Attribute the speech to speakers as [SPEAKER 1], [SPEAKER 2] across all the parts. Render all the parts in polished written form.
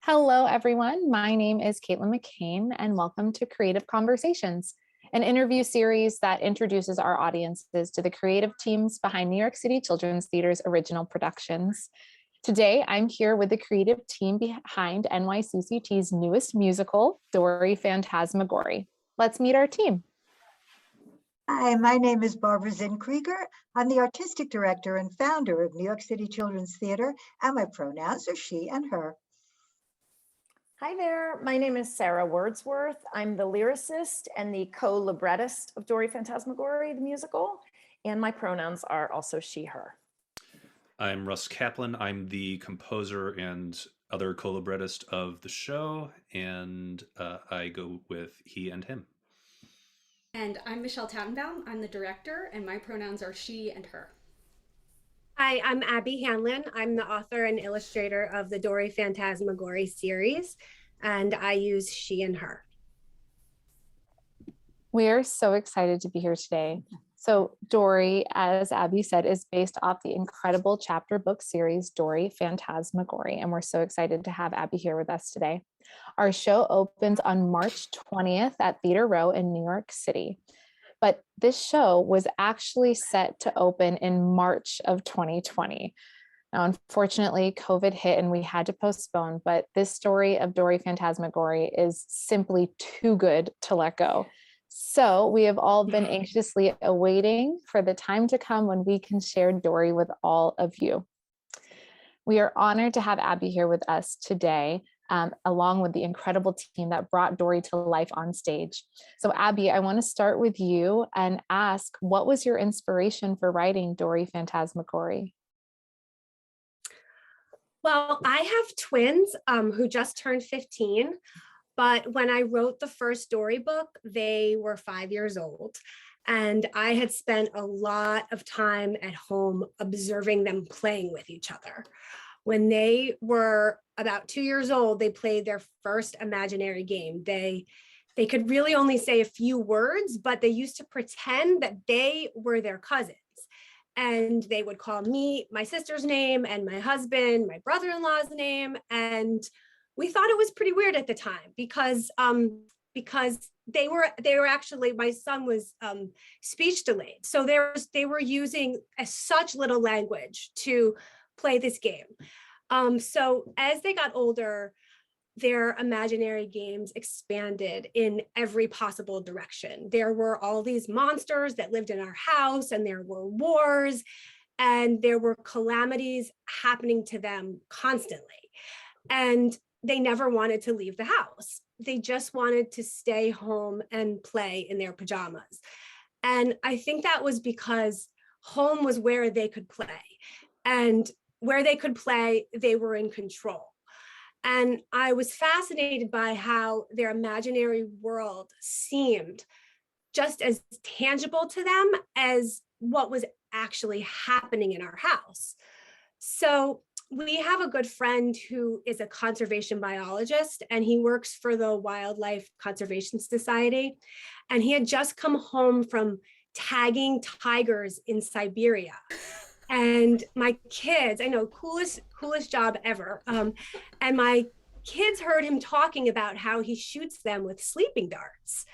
[SPEAKER 1] Hello, everyone. My name is Caitlyn McCain, and welcome to Creative Conversations, an interview series that introduces our audiences to the creative teams behind New York City Children's Theater's original productions. Today, I'm here with the creative team behind NYCCT's newest musical, Dory Fantasmagory. Let's meet our team.
[SPEAKER 2] Hi, my name is Barbara Zinn Krieger. I'm the artistic director and founder of New York City Children's Theater, and my pronouns are she and her.
[SPEAKER 3] Hi there, my name is Sara Wordsworth. I'm the lyricist and the co-librettist of Dory Fantasmagory, the musical, and my pronouns are also she, her.
[SPEAKER 4] I'm Russ Kaplan. I'm the composer and other co-librettist of the show, and I go with he and him.
[SPEAKER 5] And I'm Michelle Tattenbaum. I'm the director, and my pronouns are she and her.
[SPEAKER 6] Hi, I'm Abby Hanlon. I'm the author and illustrator of the Dory Fantasmagory series, and I use she and her.
[SPEAKER 1] We are so excited to be here today. So Dory, as Abby said, is based off the incredible chapter book series, Dory Fantasmagory, and we're so excited to have Abby here with us today. Our show opens on March 20th at Theater Row in New York City. But this show was actually set to open in March of 2020. Now, unfortunately, COVID hit and we had to postpone, but this story of Dory Fantasmagory is simply too good to let go. So we have all been anxiously awaiting for the time to come when we can share Dory with all of you. We are honored to have Abby here with us today, along with the incredible team that brought Dory to life on stage. So Abby, I want to start with you and ask, what was your inspiration for writing Dory Fantasmagory?
[SPEAKER 6] Well, I have twins who just turned 15, but when I wrote the first storybook, they were 5 years old. And I had spent a lot of time at home observing them playing with each other. When they were about 2 years old, they played their first imaginary game. They could really only say a few words, but they used to pretend that they were their cousins. And they would call me my sister's name and my husband, my brother-in-law's name. And we thought it was pretty weird at the time because they were actually, my son was speech delayed. So they were using such little language to play this game. So as they got older, their imaginary games expanded in every possible direction. There were all these monsters that lived in our house, and there were wars, and there were calamities happening to them constantly. And they never wanted to leave the house. They just wanted to stay home and play in their pajamas. And I think that was because home was where they could play. And where they could play, they were in control. And I was fascinated by how their imaginary world seemed just as tangible to them as what was actually happening in our house. So we have a good friend who is a conservation biologist, and he works for the Wildlife Conservation Society. And he had just come home from tagging tigers in Siberia. And my kids, I know, coolest job ever. And my kids heard him talking about how he shoots them with sleeping darts.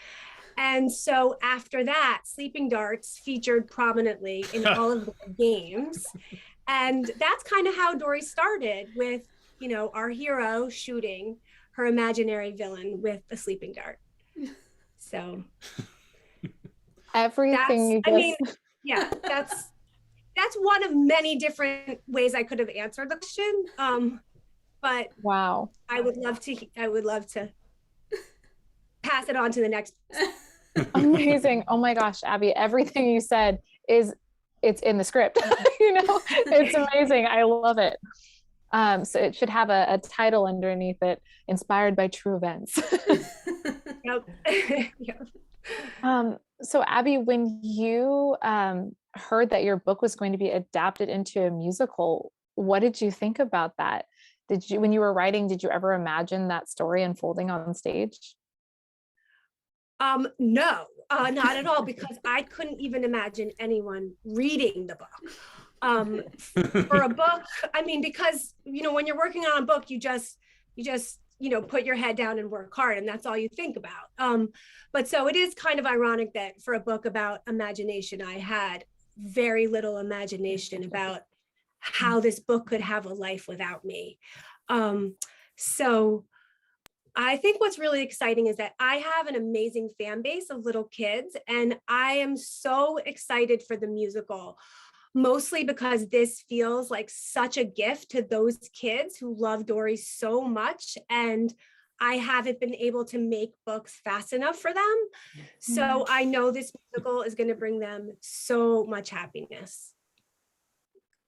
[SPEAKER 6] And so after that, sleeping darts featured prominently in all of the games. And that's kind of how Dory started, with, our hero shooting her imaginary villain with a sleeping dart. So
[SPEAKER 1] Everything you just...
[SPEAKER 6] yeah, that's one of many different ways I could have answered the question. But
[SPEAKER 1] wow,
[SPEAKER 6] I would love to pass it on to the next.
[SPEAKER 1] Amazing. Oh my gosh, Abby, everything you said it's in the script. It's amazing. I love it. So it should have a title underneath it, inspired by true events.
[SPEAKER 6] Yep. Yep.
[SPEAKER 1] So Abby, when you heard that your book was going to be adapted into a musical, what did you think about that? When you were writing, did you ever imagine that story unfolding on stage?
[SPEAKER 6] No, not at all, because I couldn't even imagine anyone reading the book. For a book, because when you're working on a book, you just You just, put your head down and work hard, and that's all you think about. But so it is kind of ironic that for a book about imagination, I had very little imagination about how this book could have a life without me. So I think what's really exciting is that I have an amazing fan base of little kids, and I am so excited for the musical, mostly because this feels like such a gift to those kids who love Dory so much. And I haven't been able to make books fast enough for them. So I know this musical is going to bring them so much happiness.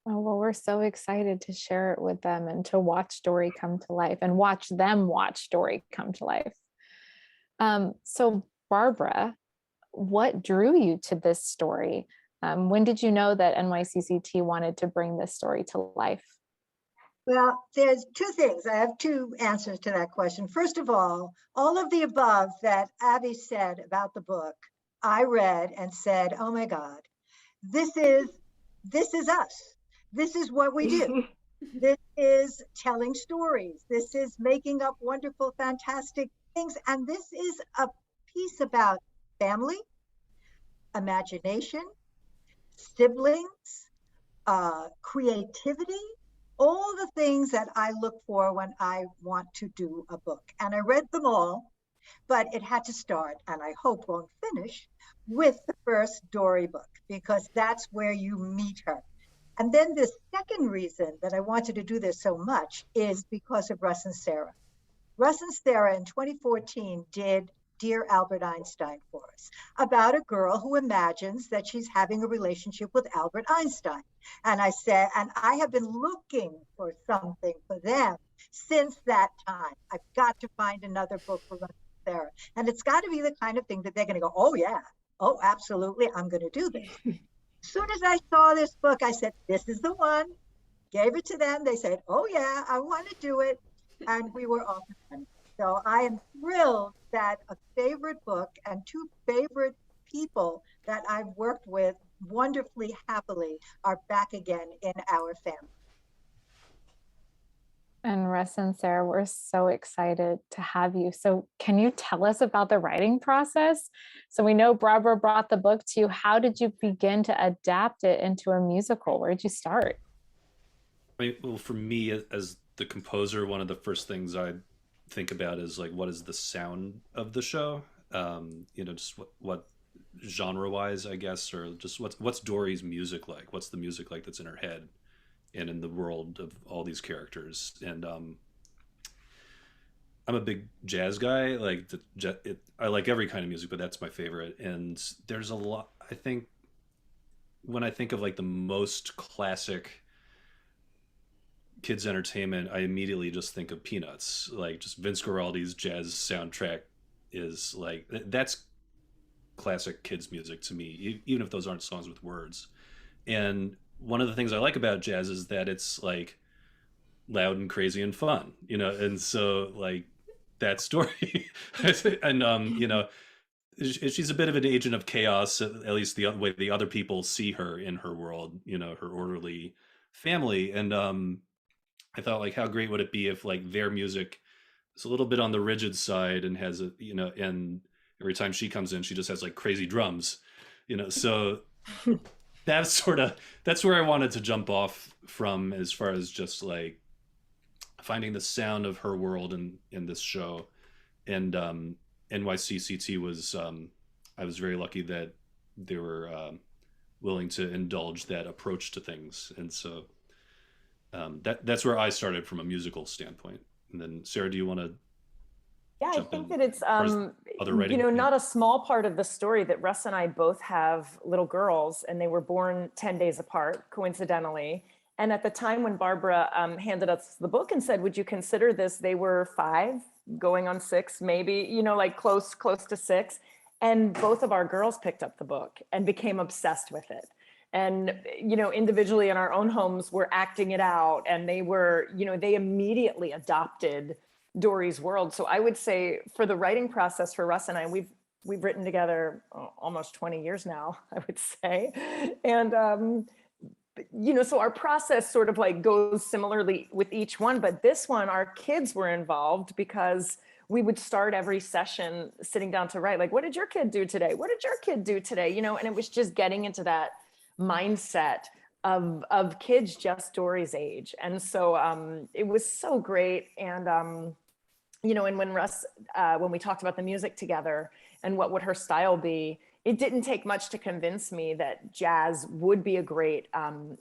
[SPEAKER 1] Oh, well, we're so excited to share it with them and to watch Dory come to life and watch them watch Dory come to life. So Barbara, what drew you to this story? When did you know that NYCCT wanted to bring this story to life?
[SPEAKER 2] Well, there's two things. I have two answers to that question. First of all of the above that Abby said about the book, I read and said, oh my God, this is us. This is what we do. This is telling stories. This is making up wonderful, fantastic things. And this is a piece about family, imagination, siblings, creativity, all the things that I look for when I want to do a book. And I read them all, but it had to start, and I hope won't finish, with the first Dory book, because that's where you meet her. And then the second reason that I wanted to do this so much is because of Russ and Sara. Russ and Sara in 2014 did Dear Albert Einstein for us, about a girl who imagines that she's having a relationship with Albert Einstein. And I said, and I have been looking for something for them since that time. I've got to find another book for Russ and Sara. And it's got to be the kind of thing that they're going to go, oh yeah, oh absolutely, I'm going to do this. As soon as I saw this book, I said, this is the one, gave it to them. They said, oh yeah, I want to do it. And we were off and running. So I am thrilled that a favorite book and two favorite people that I've worked with wonderfully happily are back again in our family.
[SPEAKER 1] And Russ and Sara, we're so excited to have you. So can you tell us about the writing process? So we know Barbara brought the book to you. How did you begin to adapt it into a musical? Where did you start?
[SPEAKER 4] I mean, well, for me as the composer, one of the first things I think about is like, what is the sound of the show? Just what genre-wise, I guess, or just what's Dory's music like? What's the music like that's in her head and in the world of all these characters? And I'm a big jazz guy. Like I like every kind of music, but that's my favorite. And there's a lot. I think when I think of like the most classic kids entertainment, I immediately just think of Peanuts. Like just Vince Guaraldi's jazz soundtrack is like, that's classic kids music to me, even if those aren't songs with words. And one of the things I like about jazz is that it's like loud and crazy and fun, and so like that story and she's a bit of an agent of chaos, at least the way the other people see her in her world, her orderly family. And I thought, like, how great would it be if like their music is a little bit on the rigid side and has a, and every time she comes in, she just has like crazy drums, so that's where I wanted to jump off from, as far as just like finding the sound of her world in this show. And NYCCT was, I was very lucky that they were willing to indulge that approach to things. And so that's where I started from a musical standpoint. And then Sara, do you want to?
[SPEAKER 3] Yeah, I think that it's,
[SPEAKER 4] other writing?
[SPEAKER 3] not a small part of the story that Russ and I both have little girls, and they were born 10 days apart, coincidentally. And at the time when Barbara handed us the book and said, would you consider this? They were 5, going on 6, maybe, like close to 6. And both of our girls picked up the book and became obsessed with it. And, individually in our own homes, we're acting it out. And they were, they immediately adopted Dory's world. So I would say for the writing process for Russ and I, we've written together almost 20 years now, I would say. And, so our process sort of like goes similarly with each one, but this one, our kids were involved because we would start every session sitting down to write, like, what did your kid do today? What did your kid do today? And it was just getting into that mindset of kids just Dory's age. And so it was so great. And, and when Russ, when we talked about the music together and what would her style be, it didn't take much to convince me that jazz would be a great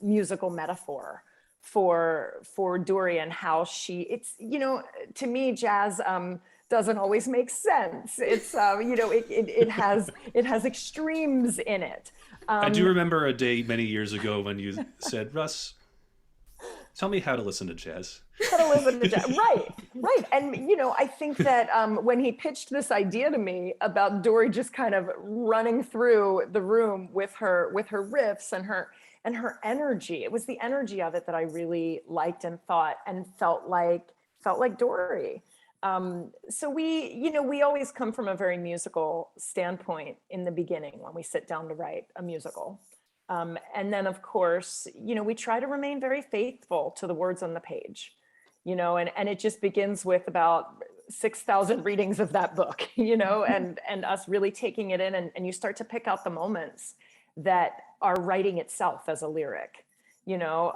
[SPEAKER 3] musical metaphor for Dory and how to me, jazz doesn't always make sense. It's, it has extremes in it.
[SPEAKER 4] I do remember a day many years ago when you said, Russ, tell me how to listen to jazz.
[SPEAKER 3] How to listen to jazz. Right. And, I think that when he pitched this idea to me about Dory just kind of running through the room with her riffs and her energy, it was the energy of it that I really liked and thought and felt like Dory. So we always come from a very musical standpoint in the beginning when we sit down to write a musical. And then of course, we try to remain very faithful to the words on the page, and it just begins with about 6,000 readings of that book, and us really taking it in, and you start to pick out the moments that are writing itself as a lyric. So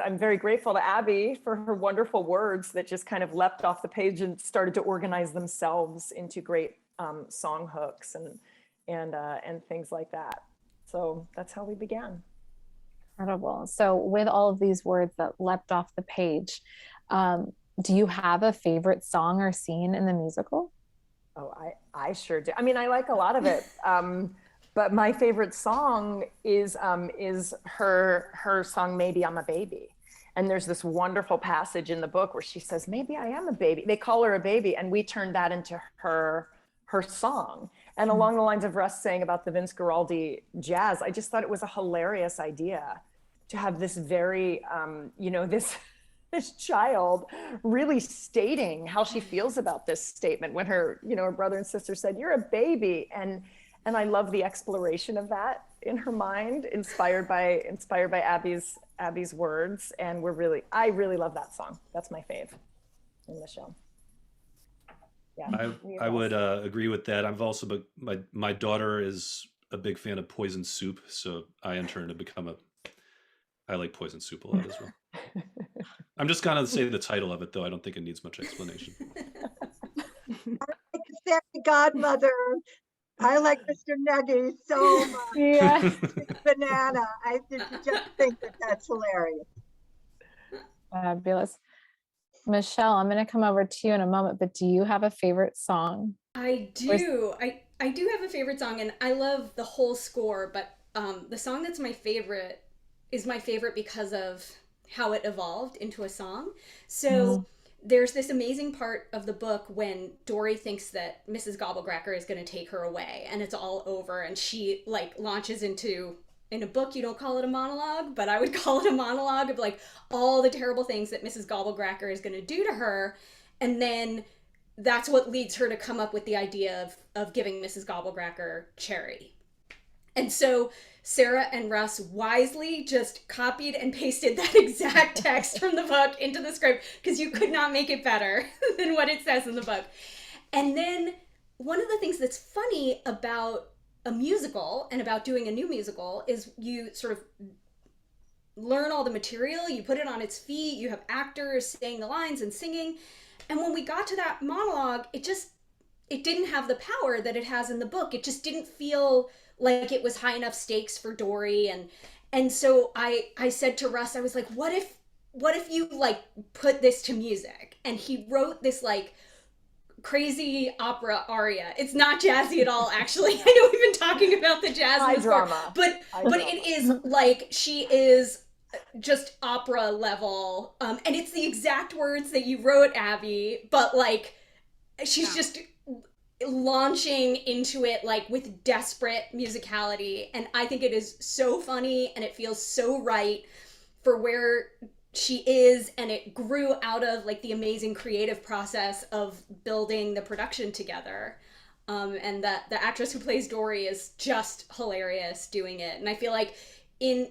[SPEAKER 3] I'm very grateful to Abby for her wonderful words that just kind of leapt off the page and started to organize themselves into great song hooks and things like that. So that's how we began.
[SPEAKER 1] Incredible. So with all of these words that leapt off the page, do you have a favorite song or scene in the musical?
[SPEAKER 3] Oh, I sure do. I mean, I like a lot of it. But my favorite song is her song, Maybe I'm a Baby. And there's this wonderful passage in the book where she says, maybe I am a baby. They call her a baby, and we turned that into her song. And along the lines of Russ saying about the Vince Guaraldi jazz, I just thought it was a hilarious idea to have this very, this child really stating how she feels about this statement when her brother and sister said, "You're a baby." And I love the exploration of that in her mind, inspired by Abby's words. And I really love that song. That's my fave in the show. Yeah,
[SPEAKER 4] I would agree with that. I've also, but my daughter is a big fan of Poison Soup, so I in turn have become I like Poison Soup a lot as well. I'm just gonna say the title of it, though. I don't think it needs much explanation.
[SPEAKER 2] I like the fairy godmother. I like Mr. Nuggy so much.
[SPEAKER 1] Yeah.
[SPEAKER 2] Banana. I just think that's hilarious.
[SPEAKER 1] Fabulous. Michelle, I'm going to come over to you in a moment, but do you have a favorite song?
[SPEAKER 5] I do. I do have a favorite song, and I love the whole score, but the song that's my favorite is my favorite because of how it evolved into a song. So there's this amazing part of the book when Dory thinks that Mrs. Gobblecracker is going to take her away and it's all over, and she launches into, in a book you don't call it a monologue, but I would call it a monologue of all the terrible things that Mrs. Gobblecracker is going to do to her. And then that's what leads her to come up with the idea of giving Mrs. Gobblecracker Cherry. And so Sara and Russ wisely just copied and pasted that exact text from the book into the script because you could not make it better than what it says in the book. And then one of the things that's funny about a musical and about doing a new musical is you sort of learn all the material, you put it on its feet, you have actors saying the lines and singing. And when we got to that monologue, it didn't have the power that it has in the book. It just didn't feel like it was high enough stakes for Dory. And so I said to Russ, I was like, what if you put this to music? And he wrote this crazy opera aria. It's not jazzy at all, actually. I know we've been talking about the jazz
[SPEAKER 3] High drama.
[SPEAKER 5] but it is she is just opera level. And it's the exact words that you wrote, Abby, but she's just launching into it with desperate musicality, and I think it is so funny and it feels so right for where she is, and it grew out of the amazing creative process of building the production together. And the actress who plays Dory is just hilarious doing it, and I feel like in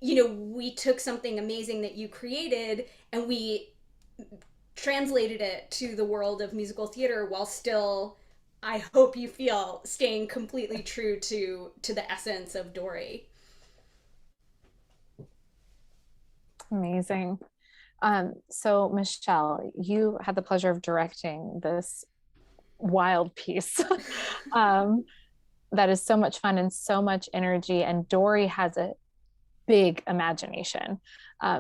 [SPEAKER 5] we took something amazing that you created and we translated it to the world of musical theater while still, I hope you feel, staying completely true to the essence of Dory.
[SPEAKER 1] Amazing. So Michelle, you had the pleasure of directing this wild piece. That is so much fun and so much energy. And Dory has a big imagination.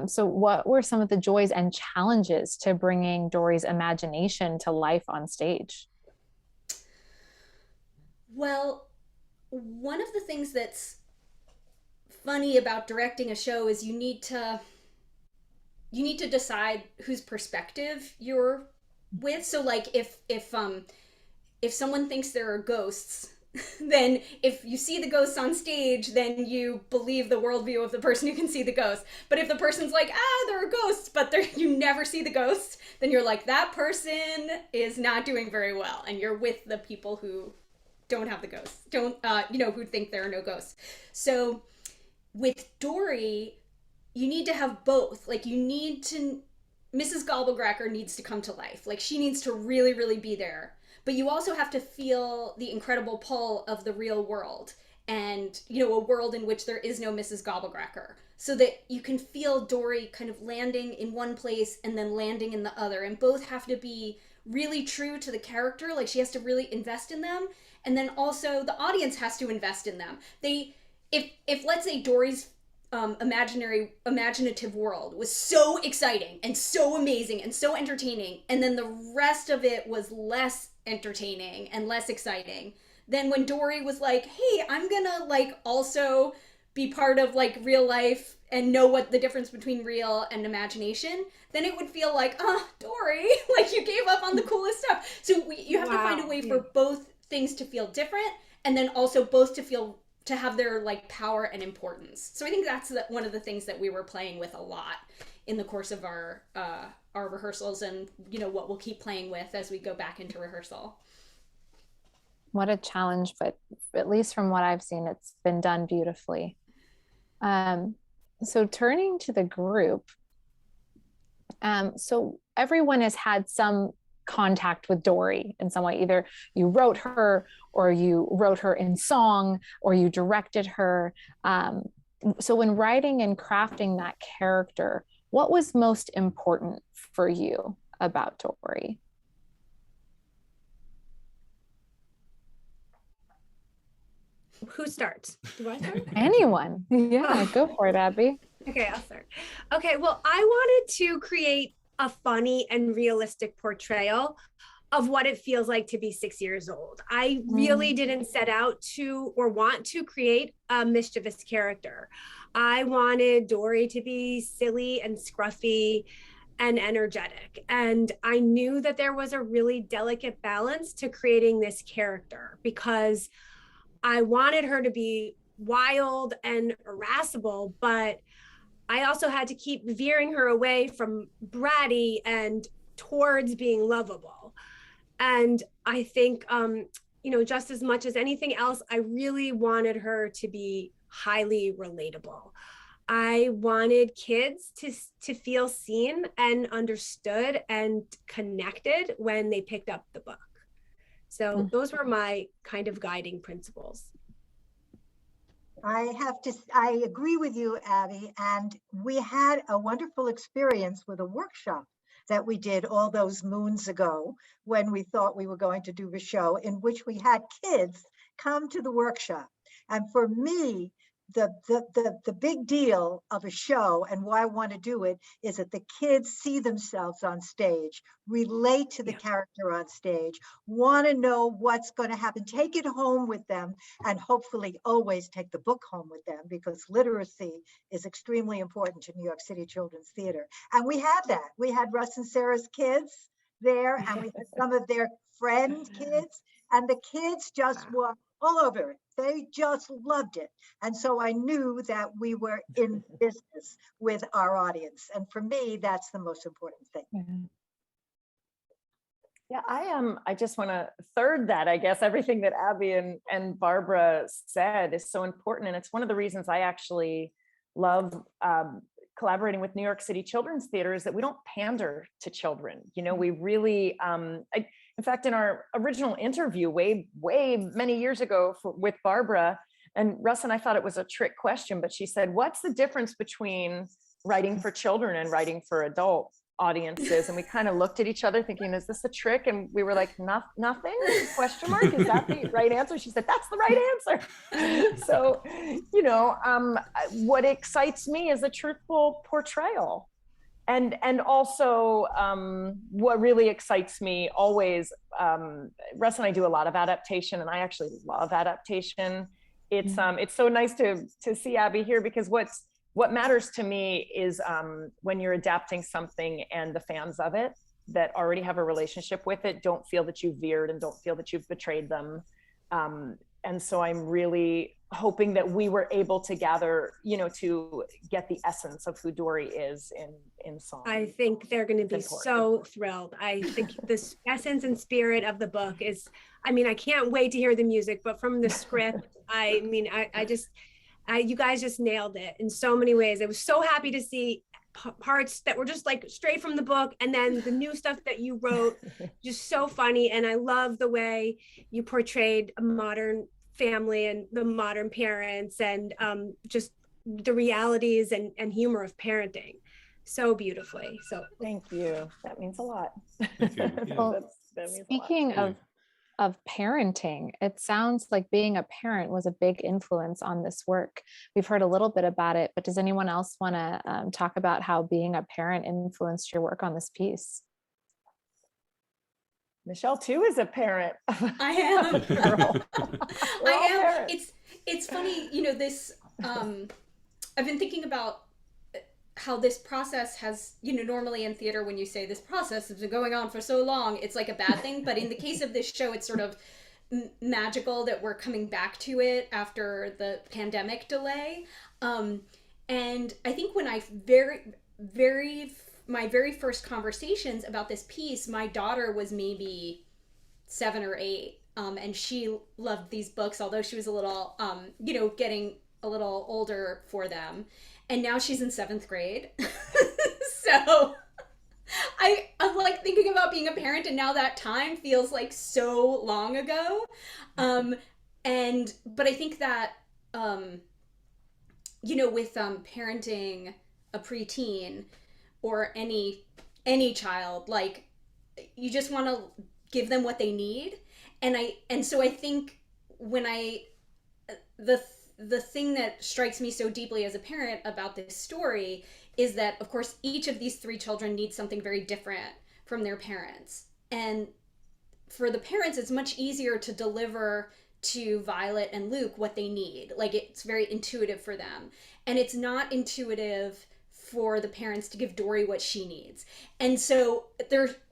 [SPEAKER 1] So what were some of the joys and challenges to bringing Dory's imagination to life on stage?
[SPEAKER 5] Well, one of the things that's funny about directing a show is you need to decide whose perspective you're with. So like if someone thinks there are ghosts, then if you see the ghosts on stage, then you believe the worldview of the person who can see the ghosts. But if the person's like, there are ghosts, but you never see the ghosts, then you're like, that person is not doing very well. And you're with the people who don't have the ghosts, who think there are no ghosts. So with Dory, you need to have both. Like Mrs. Gobblecracker needs to come to life. Like she needs to really, really be there. But you also have to feel the incredible pull of the real world and, a world in which there is no Mrs. Gobblecracker, so that you can feel Dory kind of landing in one place and then landing in the other. And both have to be really true to the character. Like she has to really invest in them. And then also the audience has to invest in them. If let's say Dory's imaginative world was so exciting and so amazing and so entertaining, and then the rest of it was less entertaining and less exciting, then when Dory was like, hey, I'm gonna also be part of real life and know what the difference between real and imagination, then it would feel like, Dory, you gave up on the coolest stuff. So you have to find a way for both things to feel different, and then also both to have their power and importance. So I think that's one of the things that we were playing with a lot in the course of our rehearsals, and what we'll keep playing with as we go back into rehearsal.
[SPEAKER 1] What a challenge, but at least from what I've seen, it's been done beautifully. So turning to the group, so everyone has had some contact with Dory in some way. Either you wrote her, or you wrote her in song, or you directed her. So when writing and crafting that character, what was most important for you about Dory?
[SPEAKER 6] Who starts? Do I start?
[SPEAKER 1] Anyone. Yeah, go for it, Abby.
[SPEAKER 6] Okay, I'll start. Okay, well, I wanted to create a funny and realistic portrayal of what it feels like to be 6 years old. I really didn't set out to or want to create a mischievous character. I wanted Dory to be silly and scruffy and energetic. And I knew that there was a really delicate balance to creating this character, because I wanted her to be wild and irascible, but I also had to keep veering her away from bratty and towards being lovable. And I think, just as much as anything else, I really wanted her to be highly relatable. I wanted kids to feel seen and understood and connected when they picked up the book. So those were my kind of guiding principles.
[SPEAKER 2] I agree with you, Abby. And we had a wonderful experience with a workshop that we did all those moons ago when we thought we were going to do a show, in which we had kids come to the workshop. And for me, the big deal of a show and why I want to do it is that the kids see themselves on stage, relate to the character on stage, want to know what's going to happen, take it home with them, and hopefully always take the book home with them, because literacy is extremely important to New York City Children's Theater. And we had that. We had Russ and Sara's kids there, and we had some of their friend kids, and the kids just were all over it. They just loved it. And so I knew that we were in business with our audience. And for me, that's the most important thing.
[SPEAKER 3] Yeah, I just want to third that, I guess. Everything that Abby and Barbara said is so important. And it's one of the reasons I actually love collaborating with New York City Children's Theater is that we don't pander to children. You know, we really, in fact, in our original interview way many years ago with Barbara, and Russ and I thought it was a trick question, but she said, what's the difference between writing for children and writing for adult audiences? And we kind of looked at each other thinking, is this a trick? And we were like, nothing, question mark, is that the right answer? She said, that's the right answer. So, you know, what excites me is a truthful portrayal. And also what really excites me always, Russ and I do a lot of adaptation, and I actually love adaptation. It's so nice to see Abby here, because what matters to me is when you're adapting something and the fans of it that already have a relationship with it don't feel that you've veered and don't feel that you've betrayed them. And so I'm really hoping that we were able to gather, you know, to get the essence of who Dory is in song.
[SPEAKER 6] I think they're going to be so thrilled. I think the essence and spirit of the book is, I mean, I can't wait to hear the music, but from the script, I mean, you guys just nailed it in so many ways. I was so happy to see parts that were just like straight from the book, and then the new stuff that you wrote, just so funny. And I love the way you portrayed a modern family and the modern parents, and just the realities and humor of parenting so beautifully. So
[SPEAKER 3] thank you. That means a lot.
[SPEAKER 4] Thank you. Yeah.
[SPEAKER 1] Well, speaking of parenting, it sounds like being a parent was a big influence on this work. We've heard a little bit about it, but does anyone else want to talk about how being a parent influenced your work on this piece?
[SPEAKER 3] Michelle too is a parent.
[SPEAKER 5] I am.
[SPEAKER 3] Girl.
[SPEAKER 5] I am. It's funny, you know, this, I've been thinking about how this process has, you know, normally in theater, when you say this process has been going on for so long, it's like a bad thing. But in the case of this show, it's sort of magical that we're coming back to it after the pandemic delay. And I think when I my very first conversations about this piece, my daughter was maybe 7 or 8. And she loved these books, although she was a little, you know, getting a little older for them. And now she's in 7th grade. So I'm like thinking about being a parent, and now that time feels like so long ago. But I think that, you know, with parenting a preteen or any child, like, you just want to give them what they need. And so I think when the thing that strikes me so deeply as a parent about this story is that, of course, each of these 3 children needs something very different from their parents. And for the parents, it's much easier to deliver to Violet and Luke what they need. Like, it's very intuitive for them. And it's not intuitive for the parents to give Dory what she needs. And so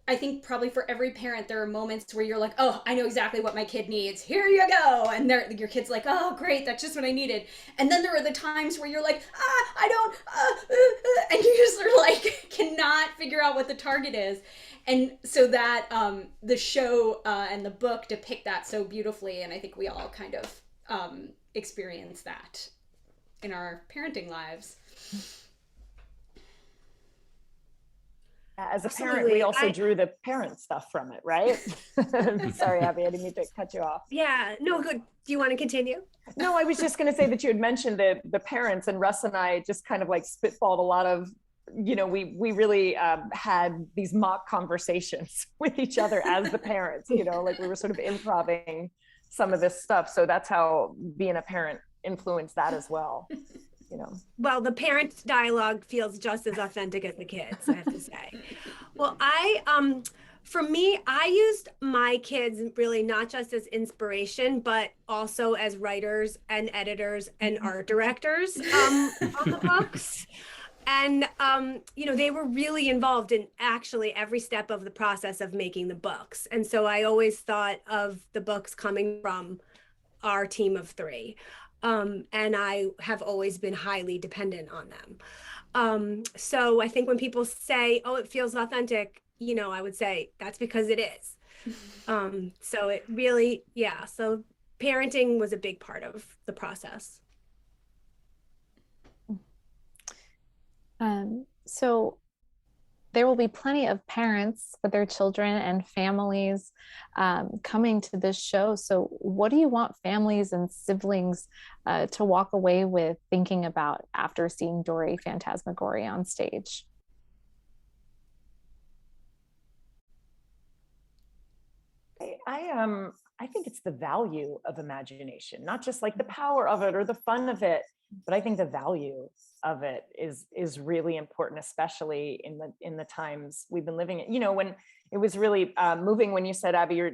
[SPEAKER 5] I think probably for every parent, there are moments where you're like, oh, I know exactly what my kid needs. Here you go. And your kid's like, oh, great. That's just what I needed. And then there are the times where you're like, I don't, and you just sort of like cannot figure out what the target is. And so that the show and the book depict that so beautifully. And I think we all kind of experience that in our parenting lives.
[SPEAKER 3] As a parent, we also drew the parent stuff from it, right? Sorry, Abby, I didn't mean to cut you off.
[SPEAKER 6] yeah, no, good. Do you want to continue?
[SPEAKER 3] No, I was just going to say that you had mentioned the parents, and Russ and I just kind of like spitballed a lot of, you know, we really had these mock conversations with each other as the parents, you know, like we were sort of improving some of this stuff. So that's how being a parent influenced that as well. You know.
[SPEAKER 6] Well, the parent dialogue feels just as authentic as the kids, I have to say. Well, for me, I used my kids really not just as inspiration, but also as writers and editors and art directors on the books. And, you know, they were really involved in actually every step of the process of making the books. And so I always thought of the books coming from our team of 3. And I have always been highly dependent on them. So I think when people say, oh, it feels authentic, you know, I would say that's because it is. So it really, yeah. So parenting was a big part of the process.
[SPEAKER 1] So there will be plenty of parents with their children and families coming to this show. So what do you want families and siblings to walk away with thinking about after seeing Dory Fantasmagory on stage?
[SPEAKER 3] I think it's the value of imagination, not just like the power of it or the fun of it, but I think the value of it is really important, especially in the times we've been living in. You know, when it was really moving when you said, Abby, your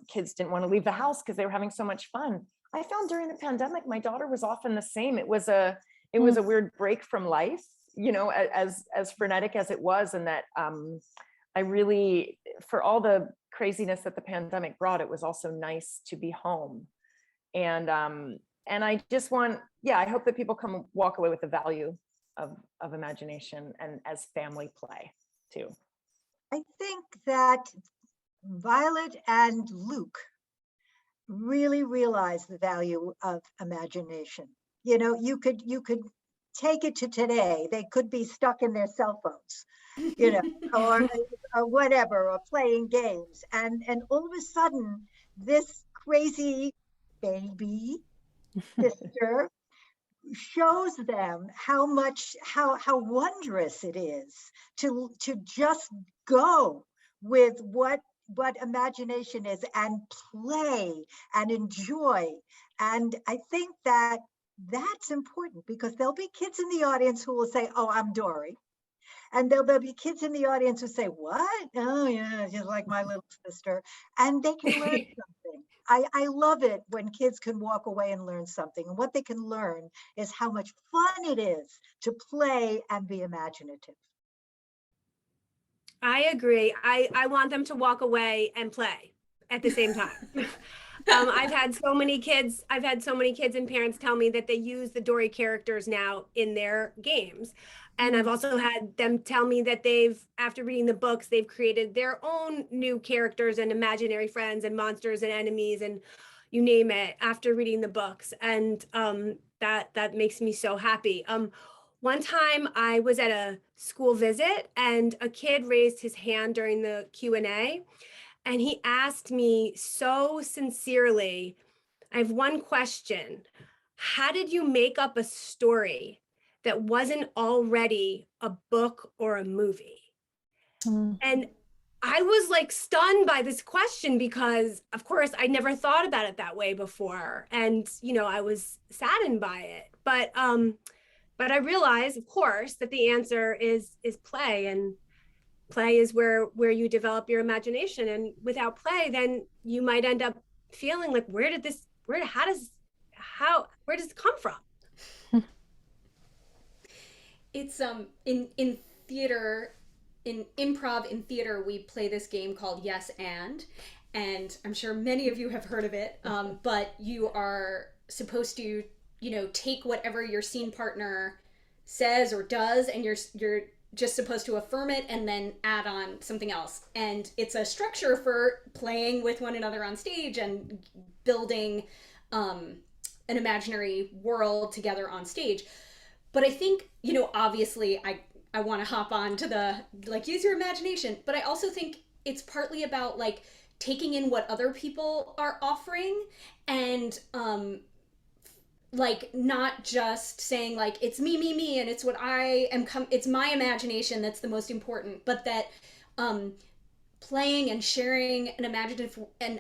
[SPEAKER 3] kids didn't want to leave the house because they were having so much fun. I found during the pandemic, my daughter was often the same. It was a weird break from life, you know, as frenetic as it was, and that I really, for all the craziness that the pandemic brought, it was also nice to be home. And I just want, I hope that people walk away with the value of imagination and as family play too.
[SPEAKER 2] I think that Violet and Luke really realize the value of imagination. You know, you could take it to today. They could be stuck in their cell phones, you know, or whatever, or playing games. And all of a sudden, this crazy baby sister shows them how wondrous it is to just go with what imagination is and play and enjoy. And I think that that's important, because there'll be kids in the audience who will say, oh, I'm Dory. And there'll be kids in the audience who say, what? Oh yeah, just like my little sister. And they can learn something. I love it when kids can walk away and learn something. And what they can learn is how much fun it is to play and be imaginative.
[SPEAKER 6] I agree. I want them to walk away and play at the same time. I've had so many kids and parents tell me that they use the Dory characters now in their games. And I've also had them tell me that after reading the books, they've created their own new characters and imaginary friends and monsters and enemies and you name it after reading the books. And that makes me so happy. One time I was at a school visit and a kid raised his hand during the Q&A. And he asked me so sincerely, I have one question. How did you make up a story that wasn't already a book or a movie? And I was like stunned by this question because, of course, I never thought about it that way before. And, you know, I was saddened by it. But I realized, of course, that the answer is play, and play is where you develop your imagination. And without play, then you might end up feeling like, where does this come from?
[SPEAKER 5] It's in theater, in improv in theater, we play this game called Yes and I'm sure many of you have heard of it. But you are supposed to, you know, take whatever your scene partner says or does, and you're just supposed to affirm it and then add on something else. And it's a structure for playing with one another on stage and building an imaginary world together on stage. But I think, you know, obviously I want to hop on to the, like, use your imagination, but I also think it's partly about like taking in what other people are offering and like not just saying like it's me and it's what I am it's my imagination that's the most important, but that playing and sharing an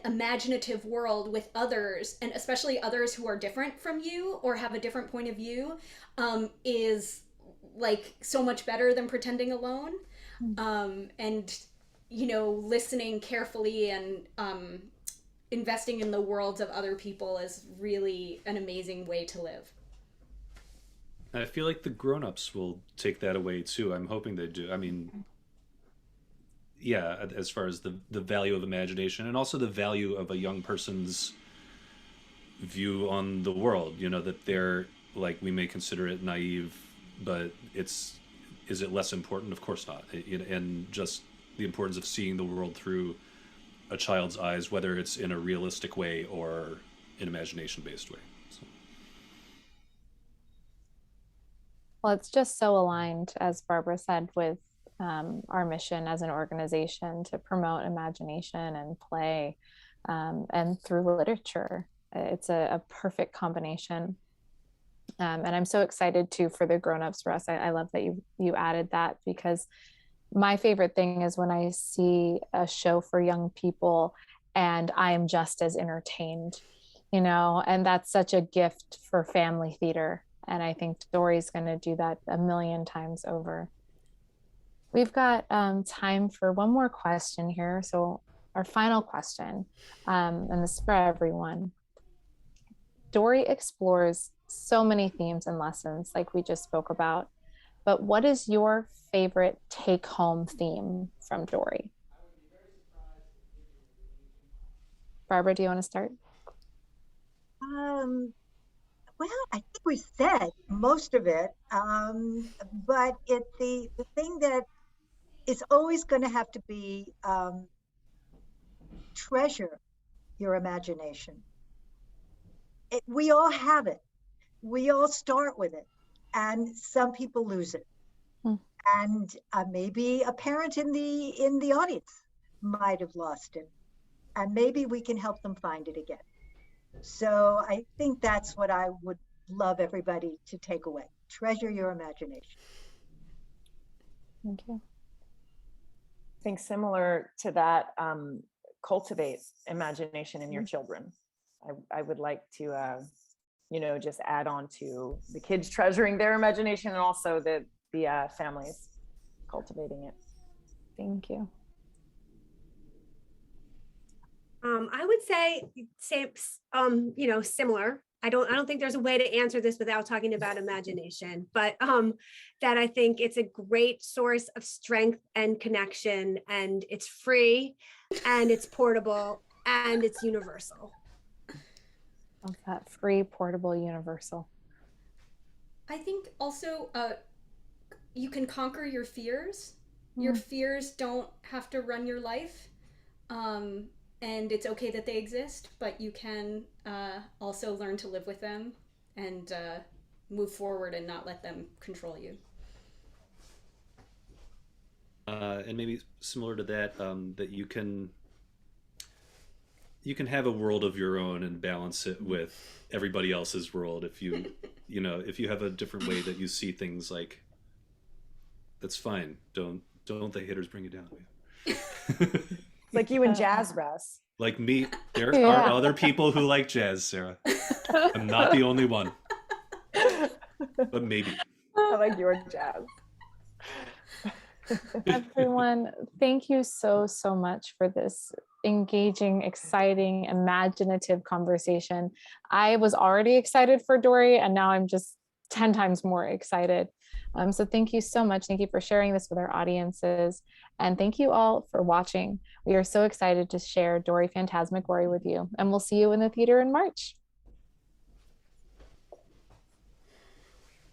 [SPEAKER 5] imaginative world with others, and especially others who are different from you or have a different point of view, is like so much better than pretending alone. And, you know, listening carefully and investing in the worlds of other people is really an amazing way to live.
[SPEAKER 4] I feel like the grown-ups will take that away too. I'm hoping they do. I mean, yeah, as far as the value of imagination and also the value of a young person's view on the world, you know, that they're like, we may consider it naive, but is it less important? Of course not. And just the importance of seeing the world through a child's eyes, whether it's in a realistic way or an imagination-based way. So.
[SPEAKER 1] Well, it's just so aligned, as Barbara said, with our mission as an organization to promote imagination and play, and through literature. It's a perfect combination. And I'm so excited too for the grown-ups, Russ. I love that you added that, because my favorite thing is when I see a show for young people and I am just as entertained, and that's such a gift for family theater. And I think Dory's going to do that a million times over. We've got time for one more question here. So our final question, and this is for everyone. Dory explores so many themes and lessons like we just spoke about, but what is your favorite take-home theme from Dory? Barbara, do you want to start?
[SPEAKER 2] Well, I think we said most of it, but the thing that is always going to have to be treasure your imagination. We all have it. We all start with it, and some people lose it. And maybe a parent in the audience might have lost it, and maybe we can help them find it again. So I think that's what I would love everybody to take away. Treasure your imagination.
[SPEAKER 1] Thank you.
[SPEAKER 3] I think similar to that, cultivate imagination in your children. I would like to, just add on to the kids treasuring their imagination, and also the families cultivating it.
[SPEAKER 1] Thank you.
[SPEAKER 6] I would say similar. I don't think there's a way to answer this without talking about imagination, but that I think it's a great source of strength and connection, and it's free, and it's portable, and it's universal.
[SPEAKER 1] Love that. Free, portable, universal.
[SPEAKER 5] I think also you can conquer your fears. Your fears don't have to run your life. And it's okay that they exist, but you can also learn to live with them and move forward and not let them control you.
[SPEAKER 4] And maybe similar to that, that you can have a world of your own and balance it with everybody else's world. If you have a different way that you see things, like, that's fine. Don't the haters bring you down.
[SPEAKER 3] Like you and jazz, Russ.
[SPEAKER 4] Like me, there are other people who like jazz, Sarah. I'm not the only one. But maybe.
[SPEAKER 3] I like your jazz.
[SPEAKER 1] Everyone, thank you so much for this engaging, exciting, imaginative conversation. I was already excited for Dory, and now I'm just 10 times more excited. So thank you so much. Thank you for sharing this with our audiences. And thank you all for watching. We are so excited to share Dory Fantasmagory with you. And we'll see you in the theater in March.